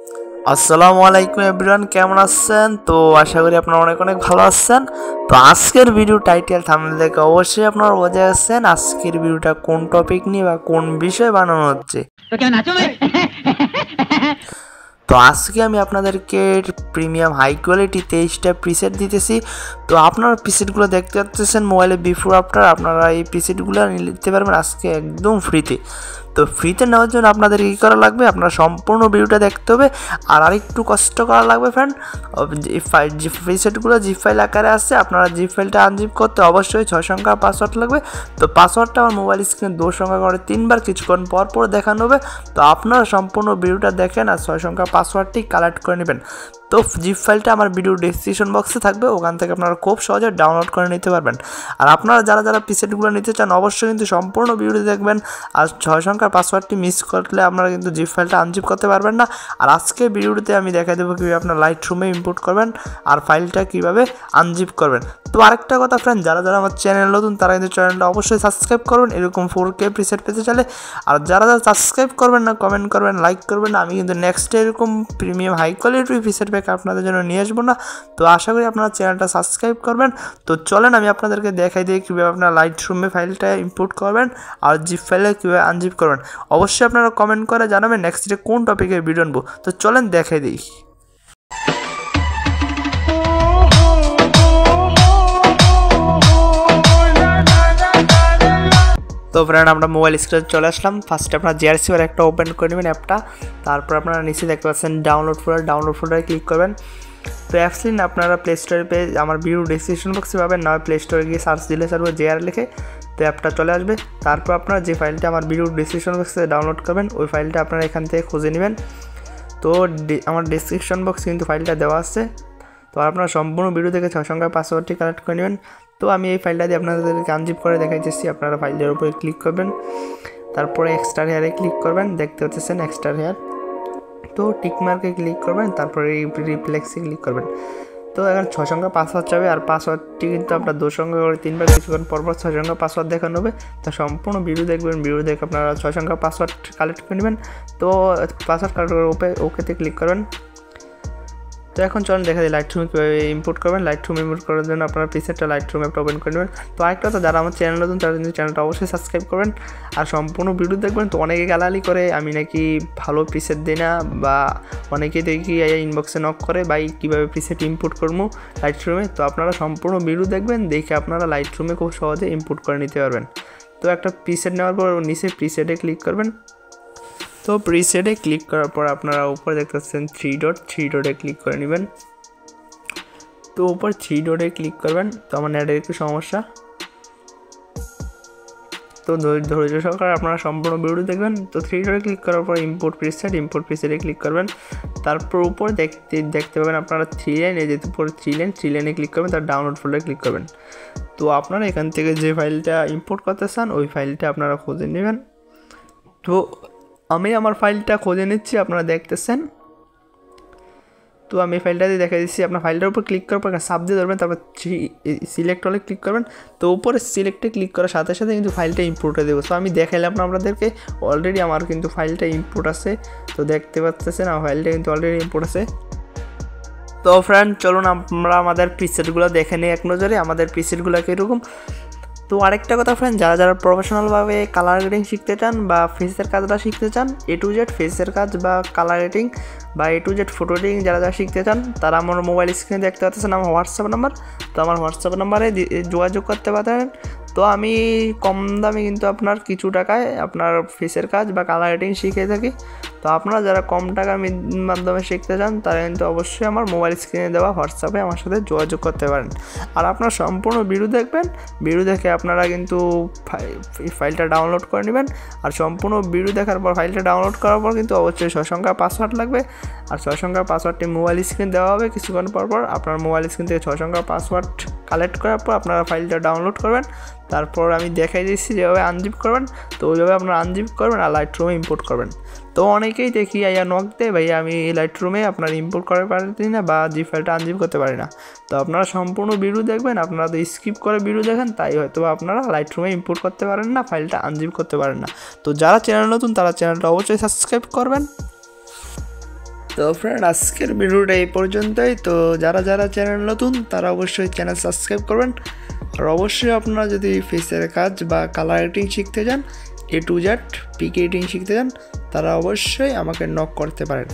আসসালামু আলাইকুম এভরিওয়ান, কেমন আছেন? তো আশা করি আপনারা অনেক অনেক ভালো আছেন। তো আজকের ভিডিও টাইটেল থাম্বনেল দেখে অবশ্যই আপনারা বুঝে গেছেন আজকের ভিডিওটা কোন টপিক নিয়ে বা কোন বিষয়ে বানানো হচ্ছে। তো আজকে আমি আপনাদেরকে প্রিমিয়াম হাই কোয়ালিটি 23টা প্রিসেট দিতেছি। তো আপনারা প্রিসেটগুলো দেখতে পাচ্ছেন মোবাইলে বিফোর আফটার, আপনারা এই প্রিসেটগুলো নিতে পারবেন আজকে একদম ফ্রিতে। তো ফ্রিতে নেওয়ার জন্য আপনাদের কী করা লাগবে, আপনারা সম্পূর্ণ ভিডিওটা দেখতে হবে। আর আরেকটু কষ্ট করা লাগবে ফ্রেন্ড, যে প্রিসেটগুলো জিপ ফাইল আকারে আসছে, আপনারা জিপ ফাইলটা আনজিপ করতে অবশ্যই 6 সংখ্যা পাসওয়ার্ড লাগবে। তো পাসওয়ার্ডটা আমার মোবাইল স্ক্রিনে 2 সংখ্যা করে 3বার কিছুক্ষণ পর পর দেখানো হবে। তো আপনারা সম্পূর্ণ ভিডিওটা দেখেন আর 6 সংখ্যা পাসওয়ার্ডটি কালেক্ট করে নেবেন। তো জিপ ফাইলটা আমার ভিডিও ডেসক্রিপশন বক্সে থাকবে, ওখান থেকে আপনারা খুব সহজে ডাউনলোড করে নিতে পারবেন। আর আপনারা যারা প্রিসেটগুলো নিতে চান অবশ্যই কিন্তু সম্পূর্ণ ভিডিও দেখবেন। আর 6 সংখ্যার পাসওয়ার্ডটি মিস করলে আপনারা কিন্তু জিপ ফাইলটা আনজিপ করতে পারবেন না। আর আজকে ভিডিওতে আমি দেখাই দেবো কীভাবে আপনার লাইট রুমে ইম্পোর্ট করবেন আর ফাইলটা কীভাবে আনজিপ করবেন। তো আরেকটা কথা ফ্রেন্ড, যারা আমার চ্যানেল নতুন তারা কিন্তু চ্যানেলটা অবশ্যই সাবস্ক্রাইব করবেন এরকম 4K প্রিসেট পেতে চাইলে। আর যারা সাবস্ক্রাইব করবেন না, কমেন্ট করবেন, লাইক করবেন না, আমি কিন্তু নেক্সট এরকম premium high quality preset pack আপনাদের জন্য নিয়ে আসবো না। তো আশা করি আপনারা চ্যানেলটা সাবস্ক্রাইব করবেন। তো চলেন আমি আপনাদেরকে দেখাই দিই কীভাবে আপনারা লাইট রুমে ফাইলটা ইম্পোর্ট করবেন আর জিপ ফাইলে কীভাবে আনজিপ করবেন। অবশ্যই আপনারা কমেন্ট করে জানাবেন নেক্সট ডে কোন টপিকের ভিডিও আনবো। তো চলেন দেখাই দিই। তো ফ্রেন্ড, আমরা মোবাইল স্ক্রিনে চলে আসলাম। ফার্স্টে আপনারা জিআরসিওর একটা ওপেন করে নেবেন অ্যাপটা। তারপর আপনারা নিচে দেখতে পাচ্ছেন ডাউনলোড ফোল্ডারে ক্লিক করবেন। তো অ্যাপস লিঙ্ক আপনারা প্লে স্টোরে পেয়ে আমার ভিডিও ডেসক্রিপশন বক্সে পাবেন, নয় প্লে স্টোরে গিয়ে সার্চ দিলে সার্ভ জেআর লিখে তো অ্যাপটা চলে আসবে। তারপর আপনারা যে ফাইলটা আমার ভিডিও ডেসক্রিপশন বক্সে ডাউনলোড করবেন ওই ফাইলটা আপনারা এখান থেকে খুঁজে নেবেন। তো আমার ডেসক্রিপশন বক্সে কিন্তু ফাইলটা দেওয়া আছে। তো আপনারা সম্পূর্ণ ভিডিও থেকে 6 সংখ্যার পাসওয়ার্ডটি কালেক্ট করে নেবেন। তো আমি এই ফাইলটা দিয়ে আপনাদেরকে আনজিপ করে দেখাইতেছি। আপনারা ফাইলের উপরে ক্লিক করবেন, তারপরে এক্সট্রা হেয়ারে ক্লিক করবেন, দেখতে পাচ্ছেন এক্সট্রা হেয়ার। তো টিকমার্কে ক্লিক করবেন, তারপরে এই রিফ্লেক্সে ক্লিক করবেন। তো এখন 6 সংখ্যা পাসওয়ার্ড চাবে, আর পাসওয়ার্ডটি কিন্তু আপনার 2 সংখ্যা করে 3বার কিছুক্ষণ পরপর 6 সংখ্যা পাসওয়ার্ড দেখানো হবে। তো সম্পূর্ণ ভিডিও দেখবেন, ভিডিও দেখে আপনারা 6 সংখ্যা পাসওয়ার্ড কালেক্ট করে নেবেন। তো পাসওয়ার্ড কালেক্ট করে ওকেতে ক্লিক করবেন। তো এখন চলুন দেখা যায় লাইট রুমে কীভাবে ইম্পোর্ট করবেন। লাইট রুম ইম্পোর্ট করার জন্য আপনার প্রিসেটটা লাইট রুম অ্যাপটা ওপেন করে নেবেন। তো আরেকটা কথা, যারা আমার চ্যানেল নতুন তারা কিন্তু চ্যানেলটা অবশ্যই সাবস্ক্রাইব করবেন আর সম্পূর্ণ ভিডিও দেখবেন। তো অনেকে গালাগালি করে আমি নাকি ভালো প্রিসেট দিই না, বা অনেকে দেখি ইনবক্সে নক করে ভাই কীভাবে প্রিসেট ইম্পোর্ট করবো লাইট রুমে। তো আপনারা সম্পূর্ণ ভিডিও দেখবেন, দেখে আপনারা লাইট রুমে খুব সহজে ইম্পোর্ট করে নিতে পারবেন। তো একটা প্রিসেট নেওয়ার পর নিচে প্রিসেটে ক্লিক করবেন। তো প্রিসেটে ক্লিক করার পর আপনারা উপরে দেখতে পাচ্ছেন 3 ডটে ক্লিক করে নেবেন। তো উপর 3 ডটে ক্লিক করবেন। তো আমার নেটের একটু সমস্যা, তো ধৈর্য সহকারে আপনারা সম্পূর্ণ ভিডিও দেখবেন। তো 3 ডটে ক্লিক করার পর ইম্পোর্ট প্রিসেটে ক্লিক করবেন। তারপর উপর দেখতে পাবেন আপনারা 3 লাইন, এই যে উপরে 3 লাইনে ক্লিক করবেন, তার ডাউনলোড ফোল্ডারে ক্লিক করবেন। তো আপনারা এখান থেকে যে ফাইলটা ইম্পোর্ট করতে চান ওই ফাইলটা আপনারা খুঁজে নেবেন। তো আমি আমার ফাইলটা খুঁজে নিচ্ছি, আপনারা দেখতেছেন। তো আমি ফাইলটা দিয়ে দেখা দিচ্ছি। আপনার ফাইলটার উপর ক্লিক করার পর সাব দিয়ে ধরবেন, তারপর সিলেক্ট হলে ক্লিক করবেন। তো উপরে সিলেক্টে ক্লিক করার সাথে সাথে কিন্তু ফাইলটা ইম্পোর্ট হয়ে দেবো। তো আমি দেখাইলাম আপনাদেরকে অলরেডি আমার কিন্তু ফাইলটা ইম্পোর্ট আছে। তো দেখতে পাচ্ছেন আমার ফাইলটা কিন্তু অলরেডি ইম্পোর্ট আছে। তো ফ্রেন্ড, চলুন আমরা আমাদের প্রিসেটগুলো দেখে নিই এক নজরে আমাদের প্রিসেটগুলো কীরকম। তো আরেকটা কথা ফ্রেন্ড, যারা প্রফেশনালভাবে কালার গ্রেডিং শিখতে চান বা ফেসের কাজটা শিখতে চান, A to Z ফেসের কাজ বা কালার গ্রেডিং বা A to Z photo editing যারা শিখতে চান তারা আমার মোবাইল স্ক্রিনে দেখতে পাচ্ছেন আমার হোয়াটসঅ্যাপ নাম্বার। তো আমার হোয়াটসঅ্যাপ নাম্বারে যোগাযোগ করতে পারেন। তো আমি কম দামে কিন্তু আপনার কিছু টাকায় আপনার ফেসের কাজ বা কালার গ্রেডিং শিখে থাকি। তো আপনারা যারা কম টাকার মাধ্যমে শিখতে চান তারা কিন্তু অবশ্যই আমার মোবাইল স্ক্রিনে দেওয়া হোয়াটসঅ্যাপে আমার সাথে যোগাযোগ করতে পারেন। আর আপনারা সম্পূর্ণ ভিডিও দেখবেন, ভিডিও দেখে আপনারা কিন্তু ফাইলটা ডাউনলোড করে নেবেন। আর সম্পূর্ণ ভিডিও দেখার পর ফাইলটা ডাউনলোড করার পর কিন্তু অবশ্যই 6 সংখ্যা পাসওয়ার্ড লাগবে। আর 6 সংখ্যা পাসওয়ার্ডটি মোবাইল স্ক্রিন দেওয়া হবে। কিছুক্ষণ পর আপনার মোবাইল স্ক্রিন থেকে 6 সংখ্যা পাসওয়ার্ড কালেক্ট করার পর আপনারা ফাইলটা ডাউনলোড করবেন। তারপর আমি দেখাই দিচ্ছি যেভাবে আনজিপ করবেন। তো ওইভাবে আপনারা আনজিপ করবেন আর লাইট রুমে ইম্পোর্ট করবেন। তো অনেকেই দেখি নক দেয় ভাইয়া আমি লাইট রুমে আপনার ইম্পোর্ট করতে পারি না বা জিপ ফাইলটা আনজিপ করতে পারি না। তো আপনারা সম্পূর্ণ ভিডিও দেখবেন, আপনারা তো স্কিপ করে ভিডিও দেখেন তাই হয়তো আপনারা লাইট রুমে ইম্পোর্ট করতে পারেন না, ফাইলটা আনজিপ করতে পারেন না। তো যারা চ্যানেল নতুন তারা চ্যানেলটা অবশ্যই সাবস্ক্রাইব করবেন। তো ফ্রেন্ড আজকের ভিডিওটা এই পর্যন্তই। তো যারা যারা চ্যানেল নতুন তারা অবশ্যই চ্যানেল সাবস্ক্রাইব করবেন। আর অবশ্যই আপনারা যদি ফেসের কাজ বা কালার এডিটিং শিখতে চান, A to Z pic editing শিখতে চান, তারা অবশ্যই আমাকে নক করতে পারেন।